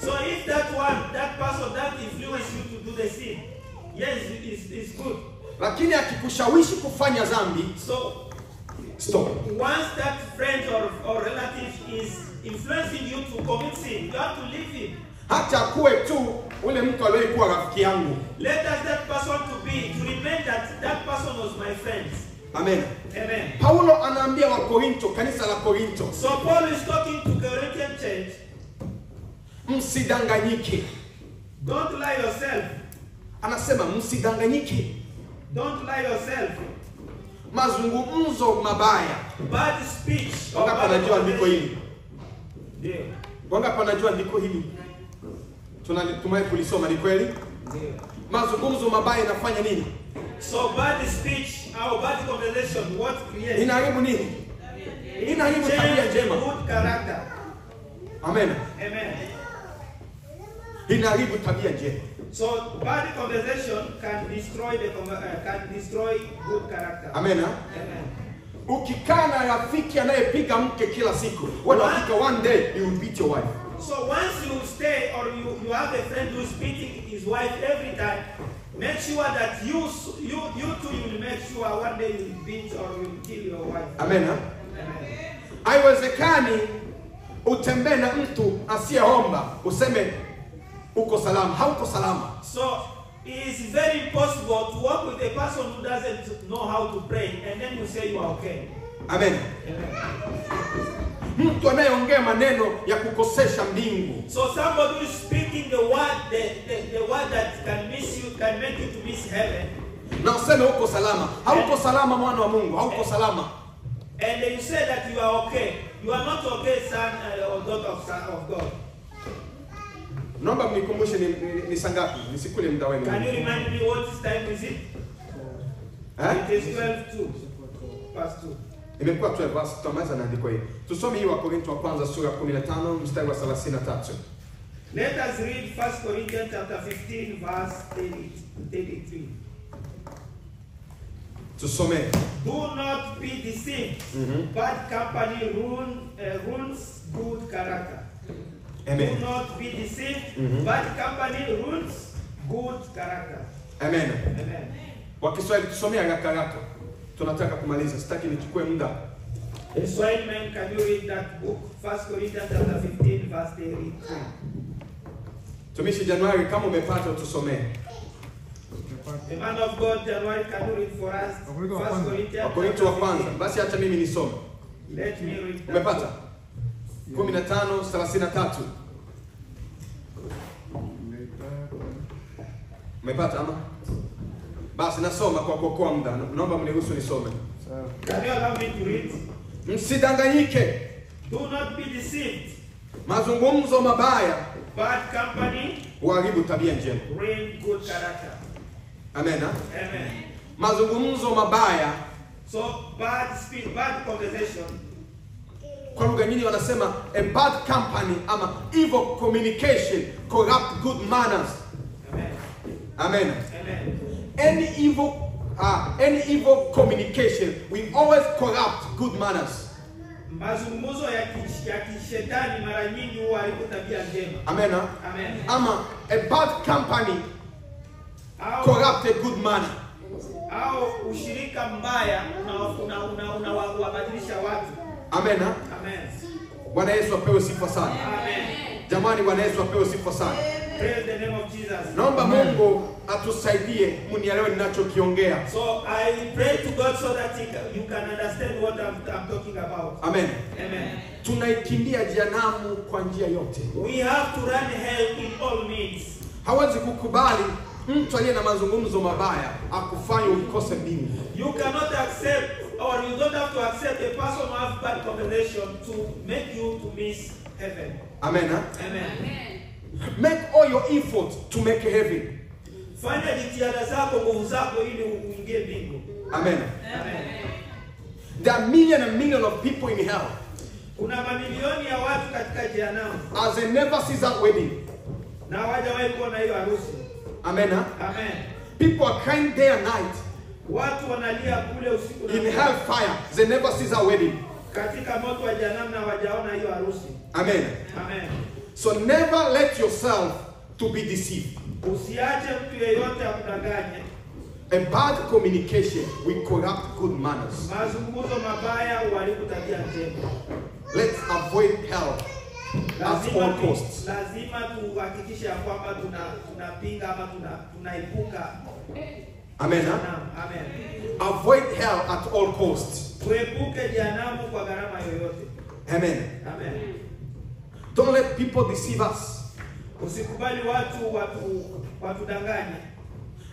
So if that person that influenced you to do the sin, yes, it's good. Lakini akikushawishi kufanya dhambi, so stop. Once that friend or relative is influencing you to commit sin, you have to leave him. Hata kuwe tu ule mtu aliyekuwa rafiki yangu. Let us that person to remain that person was my friend. Amen. Amen. Paulo anaambia wa Korinto, kanisa la Korinto. So Paul is talking to Corinthian church. Msidanganyike. Don't lie yourself. Anasema msidanganyike. Don't lie yourself. Mazungumzo mabaya. Bad speech. Wangapi wanajua andiko hili? Ndio. Wangapi wanajua andiko hili? Tunatumai kulisoma, ni kweli? Ndio. Mazungumzo mabaya inafanya nini? So bad speech or bad conversation, what creates? Inaharibu nini? Inaharibu tabia njema. Good character. Amen. Amen. Inaharibu tabia njema. So bad conversation can destroy good character. Amen. Amen. Ukikaa na rafiki anayepiga mke kila siku, unafika one day you will beat your wife. So once you stay or you have a friend who is beating his wife every time, make sure that you too will make sure one day you will beat or you will kill your wife. Amen. Amen. Haiwezekani utembee na mtu asiyeomba useme uko salama. Hauko salama. So it is very impossible to work with a person who doesn't know how to pray and then you say you are okay. Amen. Amen. Mtu anayeongea maneno ya kukosesha mbingu. So somebody who is speaking the word that can make you to miss heaven. Na useme uko salama. Hauko salama mwana wa Mungu. Hauko salama. And you say that you are okay. You are not okay, son or daughter of God. Naomba mnikumbushe ni sangapi? Nisikule muda wenu. Can you remind me what time is it? It is 12:02. Past 2. Imekuwa 12 basi tutamaliza na andiko hili. Tusome hii wa Korinto wa kwanza sura 15 mstari wa 33. Let us read 1 Corinthians chapter 15 verse 33. Tusome. Do not be deceived. Bad company ruins good character. Amen. Do not be deceived. Bad company ruins good character. Amen. Amen. Kwa Kiswahili tusomea haraka haraka. Tunataka kumaliza. Sitaki nichukue muda. A Swahili man, can you read that book? 1 Corinthians chapter 15, verse 33. Tumishi Januari, kama umepata utusomee. The man of God, January, can you read for us? 1 Corinthians Wakorintho wa kwanza. chapter 15. Basi acha mimi nisome. Let me read that. Umepata? 15:33. Umepata ama? Basi nasoma kwa kuokoa muda. Naomba mniruhusu nisome. Can you allow me to read? Msidanganyike. Do not be deceived. Mazungumzo mabaya Bad company huharibu tabia njema. bring good character. Amen. Ha? Amen. Mazungumzo mabaya So bad speech, bad conversation. kwa lugha nyingine wanasema a bad company ama evil communication corrupt good manners. Amen. Amen. Amen. Any evil communication will always corrupt good manners. Mazungumzo ya kishetani mara nyingi huharibu tabia njema. Amen. Ha? Amen. Ama a bad company Au corrupt a good manner. au ushirika mbaya unawabadilisha watu. Amen. Ha? Amen. Bwana Yesu apewe sifa sana. Amen. Jamani, Bwana Yesu apewe sifa sana. Praise the name of Jesus. Naomba Mungu atusaidie mnielewe ninachokiongea. So I pray to God so that you can understand what I'm talking about. Amen. Amen. Tunaikimbia jehanamu kwa njia yote. We have to run hell in all means. Hawezi kukubali mtu aliye na mazungumzo mabaya akufanye ukose mbingu. You cannot accept, or you don't have to accept a person who has bad conversation to make you to miss heaven. Amen. Ha? Amen. Make all your effort to make heaven. Fanya jitihada zako, nguvu zako ili uingie mbingu. Amen. Amen. There are millions and millions of people in hell Kuna mamilioni ya watu katika jehanamu as they never see that wedding. na hawajawahi kuona hiyo harusi. Amen. Ha? Amen. People are crying day and night Watu wanalia kule usiku in na hellfire. They never see that wedding. katika moto wa jehanamu na hawajaona hiyo harusi. Amen. Amen. So never let yourself to be deceived. Usiache mtu yeyote akudanganye. A bad communication will corrupt good manners. Mazungumzo mabaya huharibu tabia njema. Let's avoid hell at all costs. Lazima tuhakikishe ya kwamba tunapinga ama tunaepuka. Amen. Huh? Amen. Avoid hell at all costs. Tuepuke jehanamu kwa gharama yoyote. Amen. Amen. Don't let people deceive us. Usikubali watu danganye.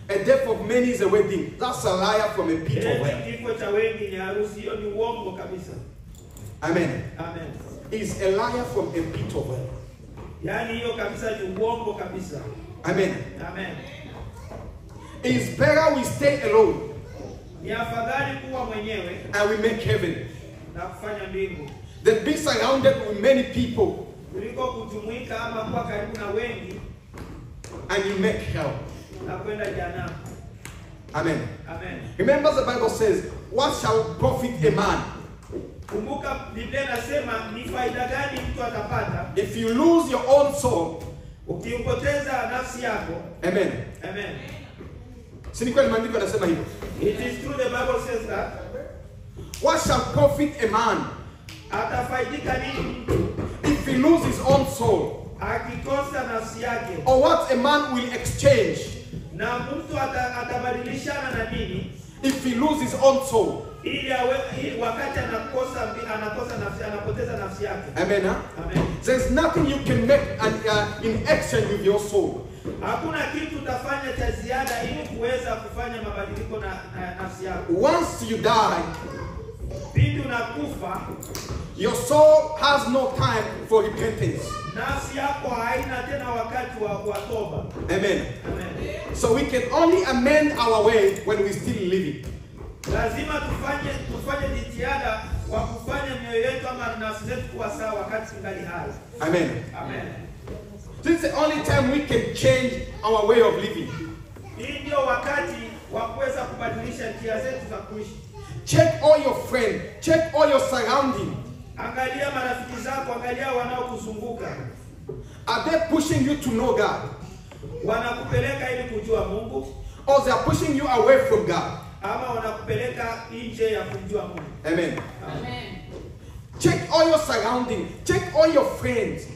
A death of many is a wedding. That's a liar from a pit of hell. Kifo cha wengi ni harusi, hiyo ni uongo kabisa. Amen. Amen. Is a liar from a pit of hell. Yaani hiyo kabisa ni uongo kabisa. Amen. Amen. It is better we stay alone Ni afadhali kuwa mwenyewe and we make heaven na kufanya mbingu than be surrounded with many people kuliko kujumuika ama kuwa karibu na wengi and you make hell. na kwenda jehanamu. Amen. Amen. Remember the Bible says, what shall profit a man Kumbuka Biblia inasema ni faida gani mtu atapata if you lose your own soul? ukimpoteza nafsi yako. Amen. Amen. Si ni kweli maandiko yanasema hivyo? It is true, the Bible says that. What shall profit a man Atafaidika nini mtu if he loses his own soul? akikosa nafsi yake? Or what a man will exchange Na mtu atabadilishana na nini if he loses his own soul? ili wakati anapoteza nafsi yake? Amen. Huh? Amen. There's nothing you can make in exchange with your soul. Hakuna kitu utafanya cha ziada ili kuweza kufanya mabadiliko na nafsi yako. Once you die, Pindi unakufa, your soul has no time for repentance. nafsi yako haina tena wakati wa toba. Amen. Amen. So we can only amend our way when we're still living. Lazima tufanye jitihada kwa kufanya mioyo yetu ama nafsi zetu kuwa sawa wakati tungali hai. Amen. Amen. This is the only time we can change our way of living. Hii ndio wakati wa kuweza kubadilisha njia zetu za kuishi. Check all your friends. Check all your surroundings. Angalia marafiki zako, angalia wanaokuzunguka. Are they pushing you to know God? Wanakupeleka ili kujua Mungu Or they are pushing you away from God? ama wanakupeleka nje ya kumjua Mungu? Amen. Amen. Check all your surroundings. Check all your friends.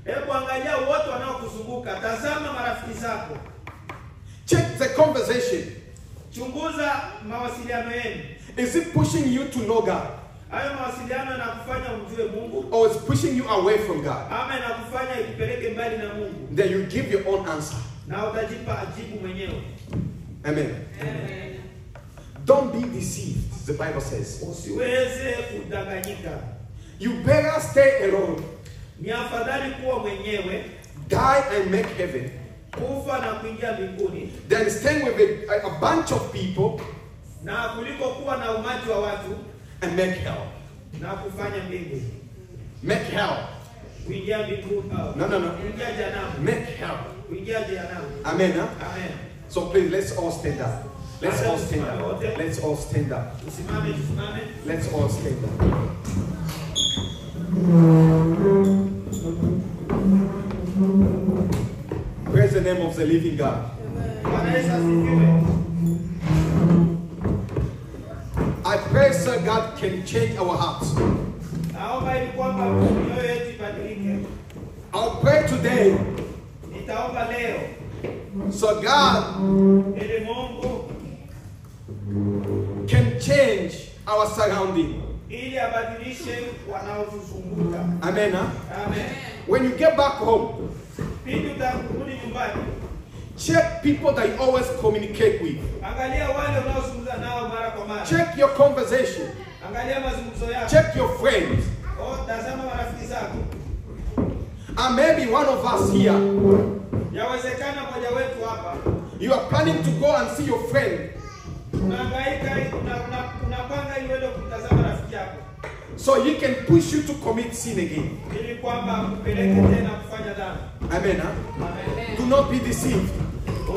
Hebu angalia wote wanaokuzunguka. Tazama marafiki zako. Check the conversation. Chunguza mawasiliano yenu. Is it pushing you to know God? Hayo mawasiliano yanakufanya umjue Mungu Or it's pushing you away from God? ama yanakufanya ikupeleke mbali na Mungu? Then you give your own answer. Na utajipa jibu mwenyewe. Amen. Amen. Don't be deceived, the Bible says. Usiweze kudanganyika. You better stay alone. Ni afadhali kuwa mwenyewe, Die and make heaven, kufa na kuingia mbinguni, than staying with a bunch of people na kuliko kuwa na umati wa watu and make hell. na kufanya mbingu. Make hell. Kuingia mbinguni. No. Kuingia jehanamu. Make hell. Kuingia jehanamu. Amen. Huh? Amen. So please, let's all stand up. Let's all stand up. Let's all stand up. Tusimame, tusimame. Let's all stand up. Praise the name of the living God. Bwana Yesu asifiwe. I pray, sir, God can change our hearts. Naomba ili kwamba mioyo yetu ibadilike. I'll pray today, Nitaomba leo so God ili Mungu can change our surrounding. ili abadilishe wanaotuzunguka. Amen. Huh? Amen. When you get back home, Pindi utarudi nyumbani, check people that you always communicate with. angalia wale unaozungumza nao mara kwa mara. Check your conversation. Angalia mazungumzo yako. Check your friends. Tazama marafiki zako. And maybe one of us here, Yawezekana mmoja wetu hapa you are planning to go and see your friend. unahangaika unapanga ili uende kumtazama rafiki yako So he can push you to commit sin again. ili kwamba akupeleke tena kufanya dhambi. Amen. Huh? Amen. Do not be deceived.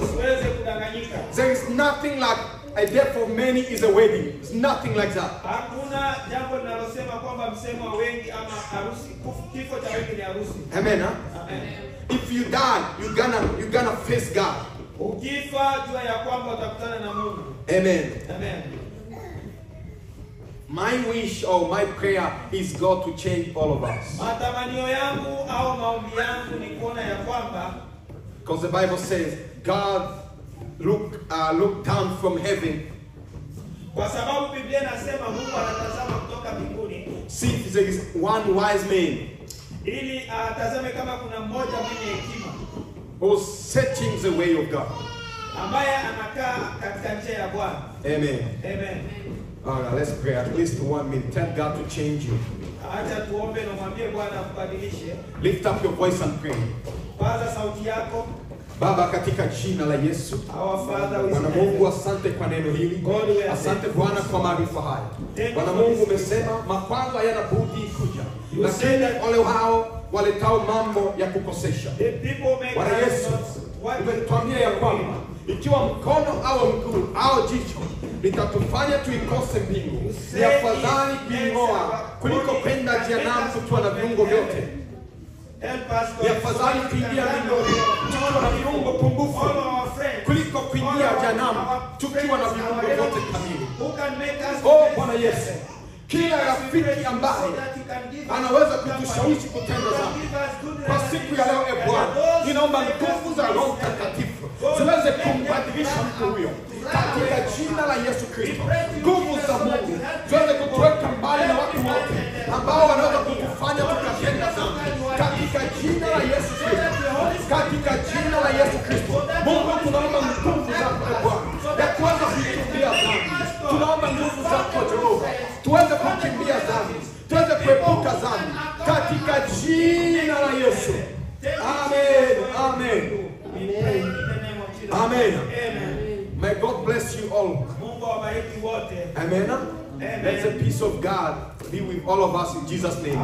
Usiweze kudanganyika. There is nothing like a death of many is a wedding. It's nothing like that. Hakuna jambo linalosema kwamba msemo wa wengi ama harusi, kifo cha wengi ni harusi. Amen. Huh? Amen. If you die, you're gonna face God. Ukifa jua ya kwamba utakutana na Mungu. Amen. Amen. My wish or my prayer is God to change all of us. Matamanio yangu au maombi yangu ni kuona ya kwamba, Because the Bible says God looked down from heaven, kwa sababu Biblia inasema Mungu anatazama kutoka mbinguni see if there is one wise man ili atazame kama kuna mmoja mwenye hekima who's searching the way of God. ambaye anakaa katika njia ya Bwana. Amen. Amen. All right, let's pray at least 1 minute. Tell God to change you. Acha tuombe na mwambie Bwana akubadilishe. Lift up your voice and pray. Paza sauti yako. Baba, katika jina la Yesu. Our Father, we Bwana say Mungu, asante kwa neno hili. Asante Bwana kwa maarifa haya. Bwana Mungu, umesema makwanza hayana budi kuja, lakini wale hao waletao mambo ya kukosesha. the people make Bwana us Yesu, not what umetuambia ya kwamba ikiwa mkono au mguu au jicho litatufanya tuikose mbingu, ni afadhali kuing'oa kuliko kwenda jehanamu tukiwa na viungo vyote. help us Ni afadhali kuingia mbinguni tukiwa na viungo pungufu kuliko kuingia jehanamu tukiwa na viungo vyote kamili. Oh Bwana Yesu, kila rafiki ambaye anaweza kutushawishi kutenda dhambi kwa siku ya leo, Bwana, ninaomba nguvu za Roho Mtakatifu ziweze kumbadilisha mtu huyo katika jina la Yesu Kristo. Nguvu za Mungu ziweze kutuweka mbali na watu wote ambao wanaweza kutufanya tukatenda dhambi katika jina la Yesu Kristo. Katika jina la Yesu Kristo, Mungu, tunaomba nguvu zako Bwana ya kuweza kukimbia dhambi. Tunaomba nguvu zako Jehova, tuweze kukimbia dhambi, tuweze kuepuka dhambi katika jina la Yesu. Amen. Amen. Amen. May God bless you all. Amen. Let the peace of God be with all of us in Jesus' name.